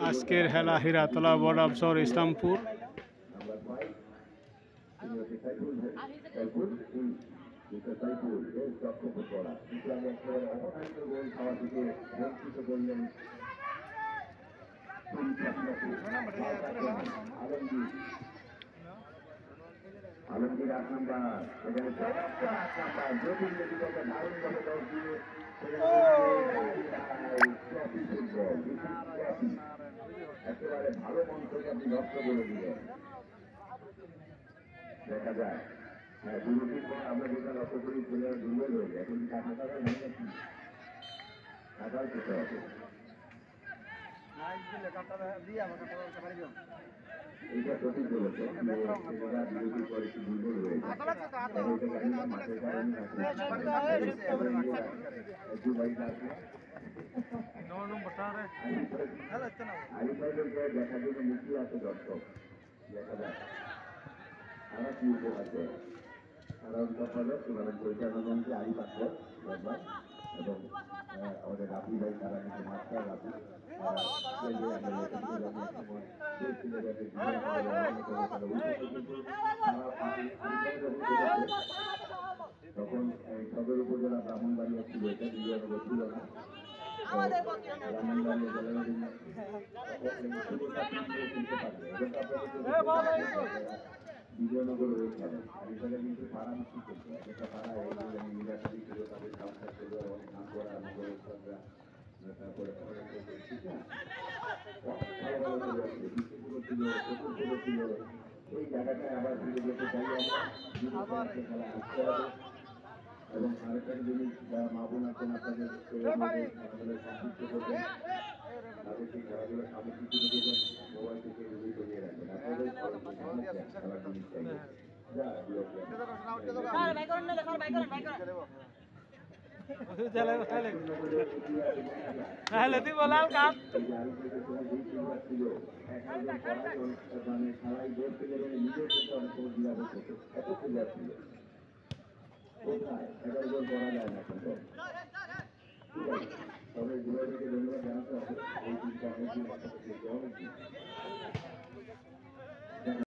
আজকের খেলা হীরাতলা board offshore Islampur. Alamgir 8 number এখানে 8 নাম্বার জটিল লেডিকে দারুণভাবে দৌড় দিয়ে একেবারে ভালো মঞ্চকে আপনি নষ্ট করে দিলেন। দেখা যায় হ্যাঁ বিরতির পর আমরা যেটা লক্ষ্য করি প্লেয়ার দুর্বল হয়ে যায়। এখন টাকা ভেঙে যাচ্ছি টাকাও খেতে হবে। এটা সঠিক বলেছেন বিরতির পর একটু দুর্বল হয়ে যায় মাঠের কারণে দেখার জন্য মুখিয়ে আছে দর্শক। দেখা যায় তারা কি উপহার দেয়। তারা সম্পাদক টুর্নামেন্ট পরিচালনা মন্ত্রী আলী পাত্র এবং আমাদের রাফি ভাই তারা কিন্তু মাস্টার রাফি তখন সদর উপজেলা ব্রাহ্মণবাড়িয়া ছিল এটা বিজয়নগর ছিল না। বিজয়নগর রয়েছে এখানে কিন্তু পাড়া মিষ্টি করছে একটা পাড়া নিরাপত্তি ছিল তাদের সংসার ছিল অনেক নাম করা তারপরে ছিল ওই জায়গাটায় আবার ফিরে যেতে চাই আমরা খেলা আসতে হবে। এবং আরেকটা জিনিস যারা মা বোন আছেন আপনাদের সংযুক্ত করবেন তাদের সেই খেলাধুলা সামগ্রী কিনে দেবেন মোবাইল থেকে দূরে সরিয়ে রাখবেন আপনাদের খেলার জিনিস চাইবে করা যায় না কিন্তু তবে ধন্যবাদ জানাতে হবে এই